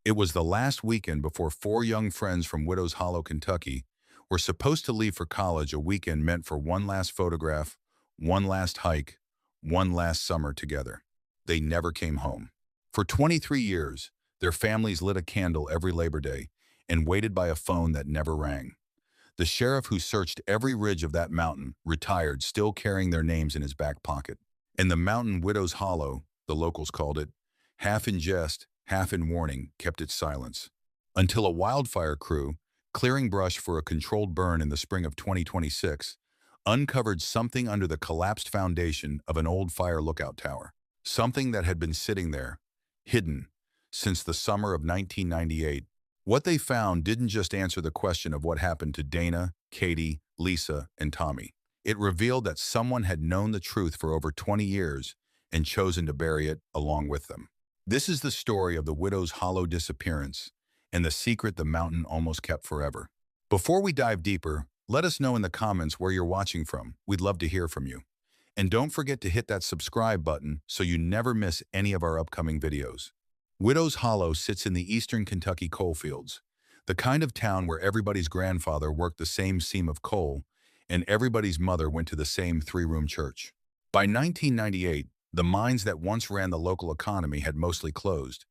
It was the last weekend before four young friends from Widow's Hollow, Kentucky, were supposed to leave for college, a weekend meant for one last photograph, one last hike, one last summer together. They never came home. For 23 years, their families lit a candle every Labor Day and waited by a phone that never rang. The sheriff who searched every ridge of that mountain retired, still carrying their names in his back pocket. And the mountain, Widow's Hollow, the locals called it, half in jest, half in warning, kept its silence. Until a wildfire crew, clearing brush for a controlled burn in the spring of 2026, uncovered something under the collapsed foundation of an old fire lookout tower. Something that had been sitting there, hidden, since the summer of 1998. What they found didn't just answer the question of what happened to Dana, Katie, Lisa, and Tommy. It revealed that someone had known the truth for over 20 years and chosen to bury it along with them. This is the story of the Widow's Hollow disappearance and the secret the mountain almost kept forever. Before we dive deeper, let us know in the comments where you're watching from. We'd love to hear from you. And don't forget to hit that subscribe button so you never miss any of our upcoming videos. Widow's Hollow sits in the eastern Kentucky coalfields, the kind of town where everybody's grandfather worked the same seam of coal and everybody's mother went to the same three-room church. By 1998, the mines that once ran the local economy had mostly closed,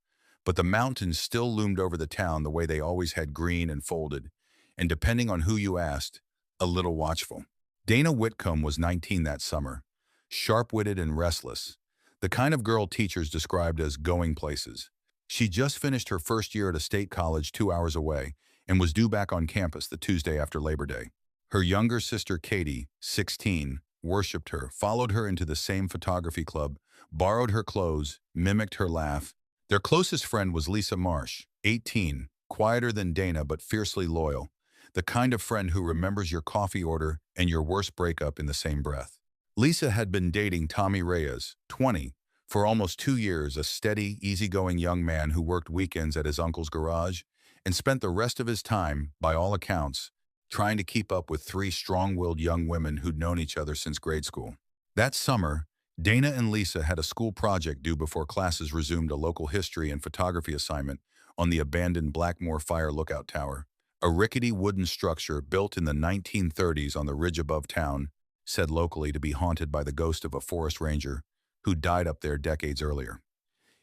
but the mountains still loomed over the town the way they always had, green and folded, and depending on who you asked, a little watchful. Dana Whitcomb was 19 that summer, sharp-witted and restless, the kind of girl teachers described as going places. She just finished her first year at a state college 2 hours away and was due back on campus the Tuesday after Labor Day. Her younger sister Katie, 16, worshipped her, followed her into the same photography club, borrowed her clothes, mimicked her laugh. Their closest friend was Lisa Marsh, 18, quieter than Dana but fiercely loyal, the kind of friend who remembers your coffee order and your worst breakup in the same breath. Lisa had been dating Tommy Reyes, 20, for almost 2 years, a steady, easygoing young man who worked weekends at his uncle's garage and spent the rest of his time, by all accounts, trying to keep up with three strong-willed young women who'd known each other since grade school. That summer, Dana and Lisa had a school project due before classes resumed, a local history and photography assignment on the abandoned Blackmore Fire Lookout Tower, a rickety wooden structure built in the 1930s on the ridge above town, said locally to be haunted by the ghost of a forest ranger who died up there decades earlier.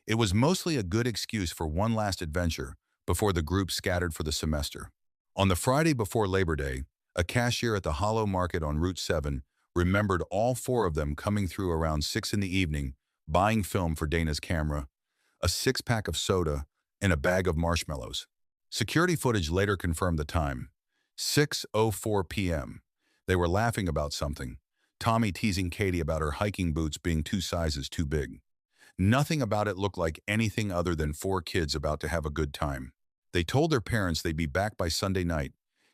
It was mostly a good excuse for one last adventure before the group scattered for the semester. On the Friday before Labor Day, a cashier at the Hollow Market on Route 7 remembered all four of them coming through around 6 in the evening, buying film for Dana's camera, a six-pack of soda, and a bag of marshmallows. Security footage later confirmed the time, 6:04 p.m. They were laughing about something, Tommy teasing Katie about her hiking boots being 2 sizes too big. Nothing about it looked like anything other than four kids about to have a good time. They told their parents they'd be back by Sunday night,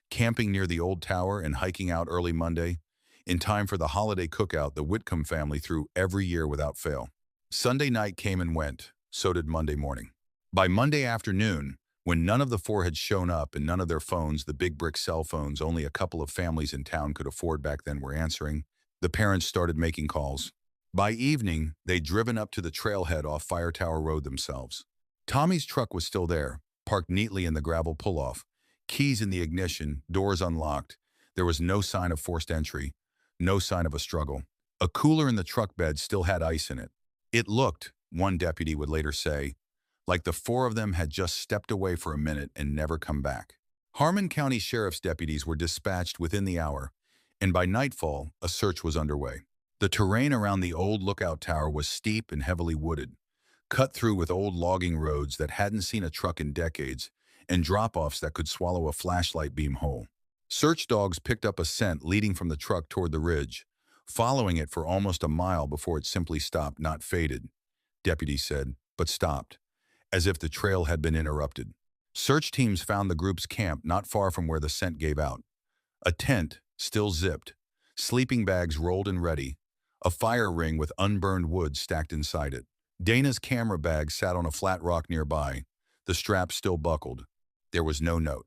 camping near the old tower and hiking out early Monday, in time for the holiday cookout the Whitcomb family threw every year without fail. Sunday night came and went, so did Monday morning. By Monday afternoon, when none of the four had shown up and none of their phones, the big brick cell phones only a couple of families in town could afford back then, were answering, the parents started making calls. By evening, they'd driven up to the trailhead off Fire Tower Road themselves. Tommy's truck was still there, parked neatly in the gravel pull-off, keys in the ignition, doors unlocked. There was no sign of forced entry, no sign of a struggle. A cooler in the truck bed still had ice in it. It looked, one deputy would later say, like the four of them had just stepped away for a minute and never come back. Harmon County Sheriff's deputies were dispatched within the hour, and by nightfall, a search was underway. The terrain around the old lookout tower was steep and heavily wooded, cut through with old logging roads that hadn't seen a truck in decades, and drop-offs that could swallow a flashlight beam whole. Search dogs picked up a scent leading from the truck toward the ridge, following it for almost a mile before it simply stopped, not faded, deputies said, but stopped, as if the trail had been interrupted. Search teams found the group's camp not far from where the scent gave out. A tent, still zipped, sleeping bags rolled and ready, a fire ring with unburned wood stacked inside it. Dana's camera bag sat on a flat rock nearby, the strap still buckled. There was no note,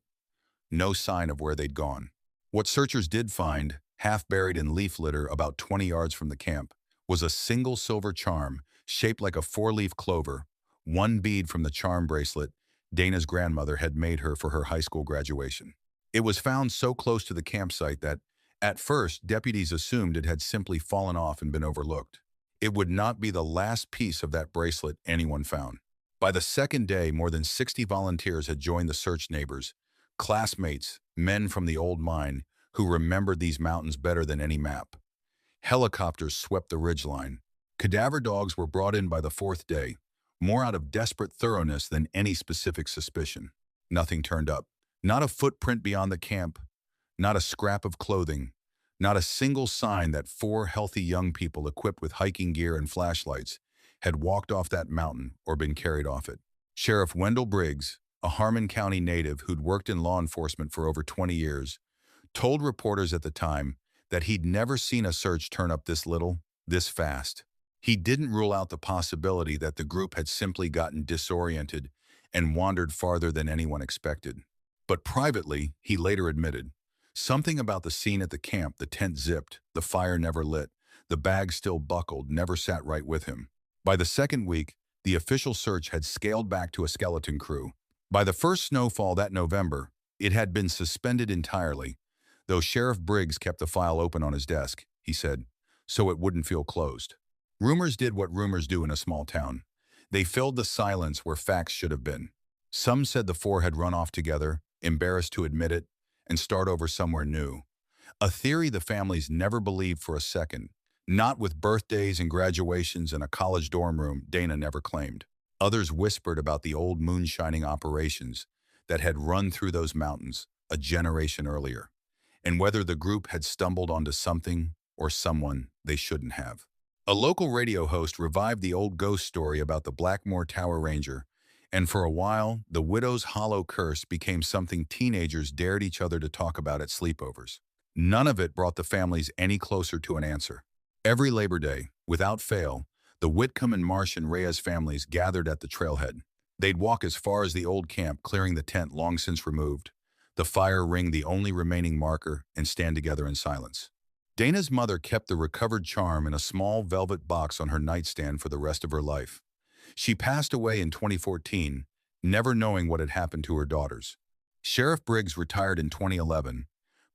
no sign of where they'd gone. What searchers did find, half buried in leaf litter about 20 yards from the camp, was a single silver charm shaped like a 4-leaf clover, one bead from the charm bracelet Dana's grandmother had made her for her high school graduation. It was found so close to the campsite that, at first, deputies assumed it had simply fallen off and been overlooked. It would not be the last piece of that bracelet anyone found. By the second day, more than 60 volunteers had joined the search. Neighbors, classmates, men from the old mine who remembered these mountains better than any map. Helicopters swept the ridgeline. Cadaver dogs were brought in by the fourth day, more out of desperate thoroughness than any specific suspicion. Nothing turned up. Not a footprint beyond the camp, not a scrap of clothing, not a single sign that four healthy young people equipped with hiking gear and flashlights had walked off that mountain or been carried off it. Sheriff Wendell Briggs, a Harmon County native who'd worked in law enforcement for over 20 years, told reporters at the time that he'd never seen a search turn up this little, this fast. He didn't rule out the possibility that the group had simply gotten disoriented and wandered farther than anyone expected. But privately, he later admitted, something about the scene at the camp, the tent zipped, the fire never lit, the bag still buckled, never sat right with him. By the second week, the official search had scaled back to a skeleton crew. By the first snowfall that November, it had been suspended entirely, though Sheriff Briggs kept the file open on his desk, he said, so it wouldn't feel closed. Rumors did what rumors do in a small town. They filled the silence where facts should have been. Some said the four had run off together, embarrassed to admit it, and start over somewhere new. A theory the families never believed for a second. Not with birthdays and graduations in a college dorm room, Dana never claimed. Others whispered about the old moonshining operations that had run through those mountains a generation earlier, and whether the group had stumbled onto something or someone they shouldn't have. A local radio host revived the old ghost story about the Blackmore Tower Ranger, and for a while, the Widow's Hollow curse became something teenagers dared each other to talk about at sleepovers. None of it brought the families any closer to an answer. Every Labor Day, without fail, the Whitcomb and Marsh and Reyes families gathered at the trailhead. They'd walk as far as the old camp, clearing the tent long since removed, the fire ring the only remaining marker, and stand together in silence. Dana's mother kept the recovered charm in a small velvet box on her nightstand for the rest of her life. She passed away in 2014, never knowing what had happened to her daughters. Sheriff Briggs retired in 2011,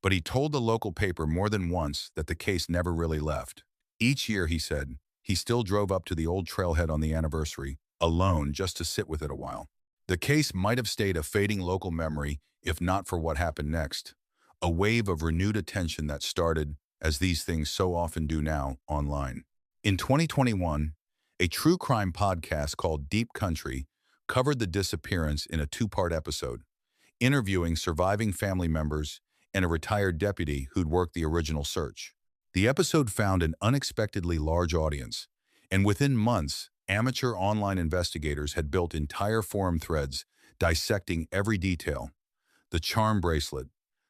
but he told the local paper more than once that the case never really left. Each year, he said, he still drove up to the old trailhead on the anniversary, alone, just to sit with it a while. The case might have stayed a fading local memory if not for what happened next, a wave of renewed attention that started, as these things so often do now, online. In 2021, a true crime podcast called Deep Country covered the disappearance in a two-part episode, interviewing surviving family members and a retired deputy who'd worked the original search. The episode found an unexpectedly large audience, and within months, amateur online investigators had built entire forum threads dissecting every detail: the charm bracelet,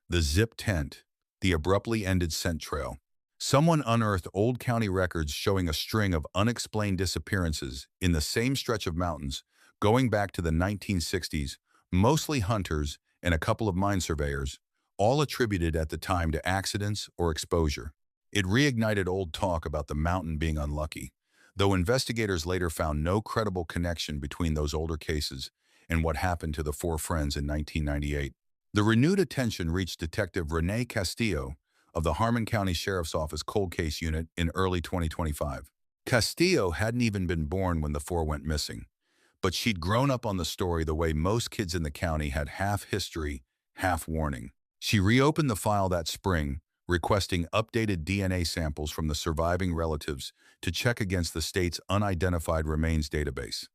the zip tent, the abruptly ended scent trail. Someone unearthed old county records showing a string of unexplained disappearances in the same stretch of mountains going back to the 1960s, mostly hunters and a couple of mine surveyors, all attributed at the time to accidents or exposure. It reignited old talk about the mountain being unlucky, though investigators later found no credible connection between those older cases and what happened to the four friends in 1998. The renewed attention reached Detective Renee Castillo of the Harmon County Sheriff's Office Cold Case Unit in early 2025. Castillo hadn't even been born when the four went missing, but she'd grown up on the story the way most kids in the county had, half history, half warning. She reopened the file that spring, requesting updated DNA samples from the surviving relatives to check against the state's unidentified remains database.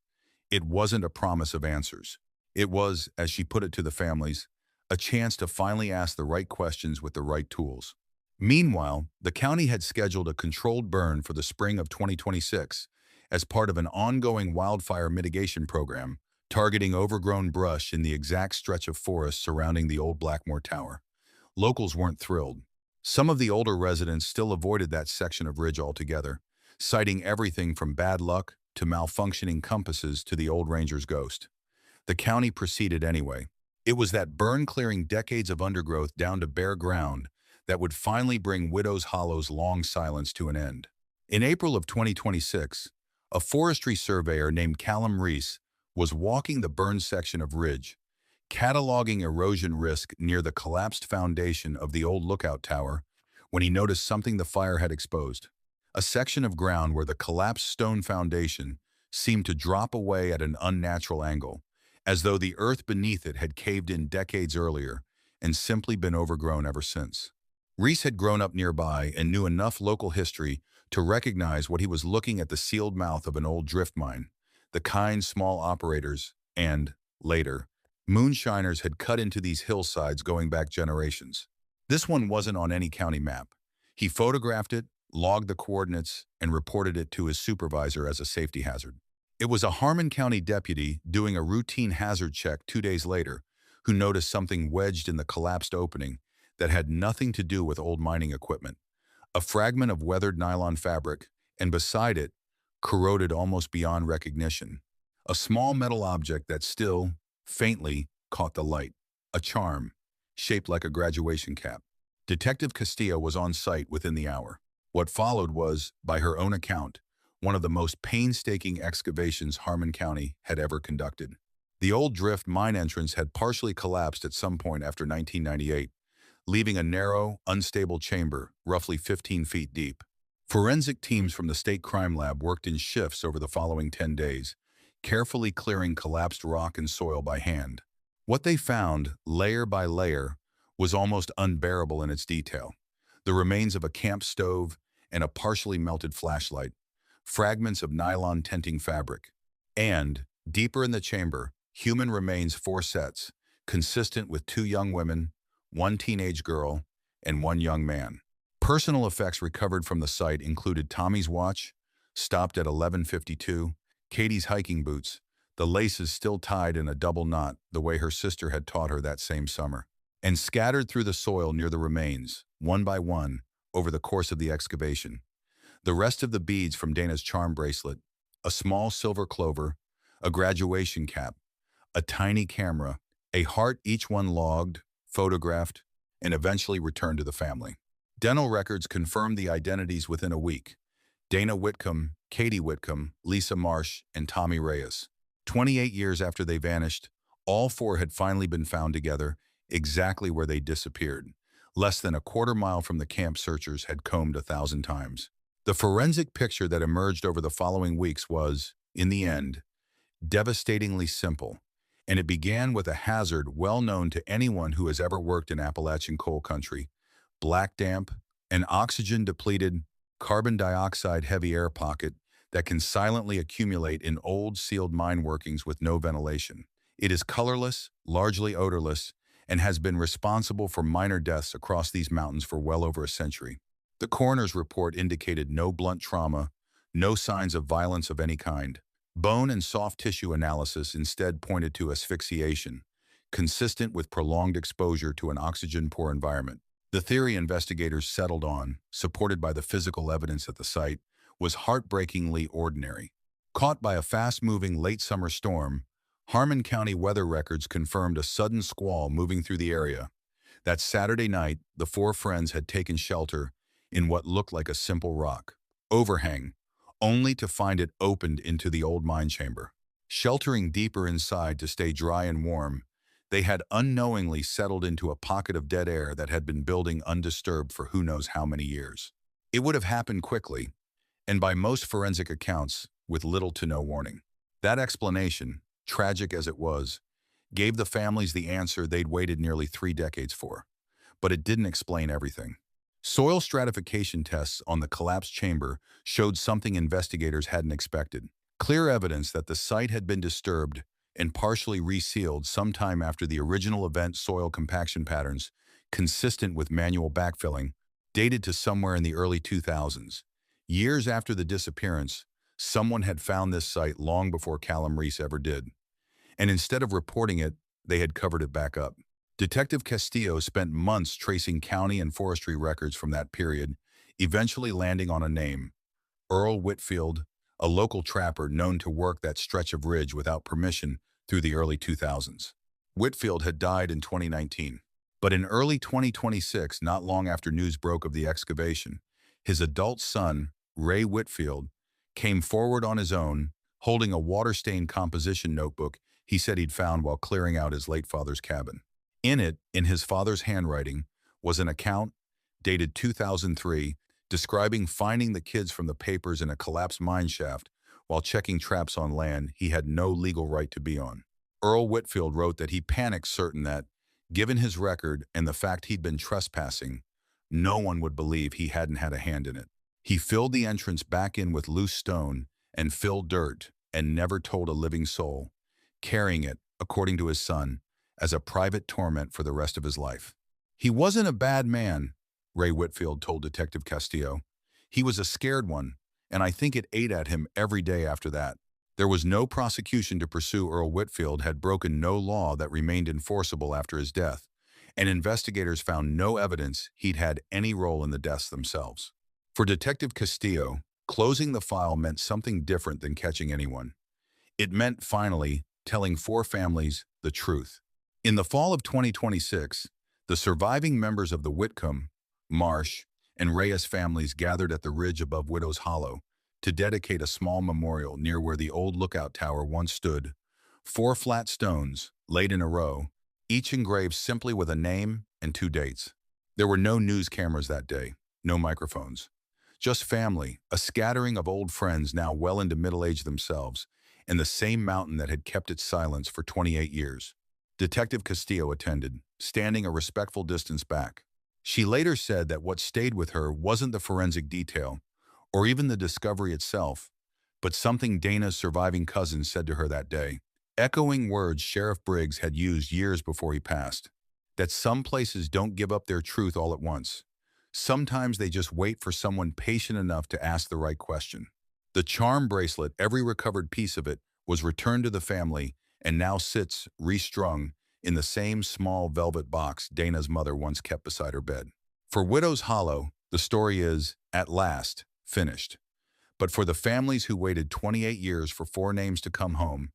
It wasn't a promise of answers. It was, as she put it to the families, a chance to finally ask the right questions with the right tools. Meanwhile, the county had scheduled a controlled burn for the spring of 2026 as part of an ongoing wildfire mitigation program targeting overgrown brush in the exact stretch of forest surrounding the old Blackmore Tower. Locals weren't thrilled. Some of the older residents still avoided that section of ridge altogether, citing everything from bad luck to malfunctioning compasses to the old ranger's ghost. The county proceeded anyway. It was that burn clearing decades of undergrowth down to bare ground that would finally bring Widow's Hollow's long silence to an end. In April of 2026, a forestry surveyor named Callum Reese was walking the burned section of ridge, cataloging erosion risk near the collapsed foundation of the old lookout tower when he noticed something the fire had exposed. A section of ground where the collapsed stone foundation seemed to drop away at an unnatural angle, as though the earth beneath it had caved in decades earlier and simply been overgrown ever since. Reese had grown up nearby and knew enough local history to recognize what he was looking at: the sealed mouth of an old drift mine, the kind small operators and, later, moonshiners had cut into these hillsides going back generations. This one wasn't on any county map. He photographed it, logged the coordinates, and reported it to his supervisor as a safety hazard. It was a Harmon County deputy doing a routine hazard check 2 days later who noticed something wedged in the collapsed opening that had nothing to do with old mining equipment: a fragment of weathered nylon fabric, and beside it, corroded almost beyond recognition, a small metal object that still, faintly, caught the light: a charm, shaped like a graduation cap. Detective Castillo was on site within the hour. What followed was, by her own account, one of the most painstaking excavations Harmon County had ever conducted. The old drift mine entrance had partially collapsed at some point after 1998, leaving a narrow, unstable chamber, roughly 15 feet deep. Forensic teams from the state crime lab worked in shifts over the following 10 days, carefully clearing collapsed rock and soil by hand. What they found, layer by layer, was almost unbearable in its detail: the remains of a camp stove and a partially melted flashlight, fragments of nylon tenting fabric, and, deeper in the chamber, human remains, 4 sets, consistent with 2 young women, 1 teenage girl, and 1 young man. Personal effects recovered from the site included Tommy's watch, stopped at 11:52, Katie's hiking boots, the laces still tied in a double knot the way her sister had taught her that same summer, and scattered through the soil near the remains, one by one, over the course of the excavation. The rest of the beads from Dana's charm bracelet, a small silver clover, a graduation cap, a tiny camera, a heart, each one logged, photographed, and eventually returned to the family. Dental records confirmed the identities within a week: Dana Whitcomb, Katie Whitcomb, Lisa Marsh, and Tommy Reyes. 28 years after they vanished, all 4 had finally been found together, exactly where they disappeared, less than a quarter-mile from the camp searchers had combed 1,000 times. The forensic picture that emerged over the following weeks was, in the end, devastatingly simple, and it began with a hazard well known to anyone who has ever worked in Appalachian coal country: black damp, an oxygen-depleted, carbon dioxide-heavy air pocket that can silently accumulate in old sealed mine workings with no ventilation. It is colorless, largely odorless, and has been responsible for minor deaths across these mountains for well over a century. The coroner's report indicated no blunt trauma, no signs of violence of any kind. Bone and soft tissue analysis instead pointed to asphyxiation, consistent with prolonged exposure to an oxygen-poor environment. The theory investigators settled on, supported by the physical evidence at the site, was heartbreakingly ordinary. Caught by a fast-moving late summer storm, Harmon County weather records confirmed a sudden squall moving through the area. That Saturday night, the 4 friends had taken shelter in what looked like a simple rock overhang, only to find it opened into the old mine chamber. Sheltering deeper inside to stay dry and warm, they had unknowingly settled into a pocket of dead air that had been building undisturbed for who knows how many years. It would have happened quickly, and by most forensic accounts, with little to no warning. That explanation, tragic as it was, gave the families the answer they'd waited nearly 3 decades for. But it didn't explain everything. Soil stratification tests on the collapsed chamber showed something investigators hadn't expected: clear evidence that the site had been disturbed and partially resealed sometime after the original event. Soil compaction patterns, consistent with manual backfilling, dated to somewhere in the early 2000s. Years after the disappearance, someone had found this site long before Callum Reese ever did. And instead of reporting it, they had covered it back up. Detective Castillo spent months tracing county and forestry records from that period, eventually landing on a name: Earl Whitfield, a local trapper known to work that stretch of ridge without permission through the early 2000s. Whitfield had died in 2019, but in early 2026, not long after news broke of the excavation, his adult son, Ray Whitfield, came forward on his own, holding a water-stained composition notebook he said he'd found while clearing out his late father's cabin. In it, in his father's handwriting, was an account dated 2003 describing finding the kids from the papers in a collapsed mine shaft while checking traps on land he had no legal right to be on. Earl Whitfield wrote that he panicked, certain that, given his record and the fact he'd been trespassing, no one would believe he hadn't had a hand in it. He filled the entrance back in with loose stone and filled dirt and never told a living soul, carrying it, according to his son, as a private torment for the rest of his life. He wasn't a bad man, Ray Whitfield told Detective Castillo. He was a scared one, and I think it ate at him every day after that. There was no prosecution to pursue. Earl Whitfield had broken no law that remained enforceable after his death, and investigators found no evidence he'd had any role in the deaths themselves. For Detective Castillo, closing the file meant something different than catching anyone. It meant, finally, telling 4 families the truth. In the fall of 2026, the surviving members of the Whitcomb, Marsh, and Reyes families gathered at the ridge above Widow's Hollow to dedicate a small memorial near where the old lookout tower once stood. 4 flat stones, laid in a row, each engraved simply with a name and 2 dates. There were no news cameras that day, no microphones. Just family, a scattering of old friends now well into middle age themselves, and the same mountain that had kept its silence for 28 years. Detective Castillo attended, standing a respectful distance back. She later said that what stayed with her wasn't the forensic detail, or even the discovery itself, but something Dana's surviving cousin said to her that day, echoing words Sheriff Briggs had used years before he passed, that some places don't give up their truth all at once. Sometimes they just wait for someone patient enough to ask the right question. The charm bracelet, every recovered piece of it, was returned to the family and now sits, restrung, in the same small velvet box Dana's mother once kept beside her bed. For Widow's Hollow, the story is, at last, finished. But for the families who waited 28 years for 4 names to come home,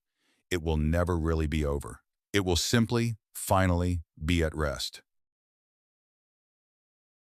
it will never really be over. It will simply, finally, be at rest.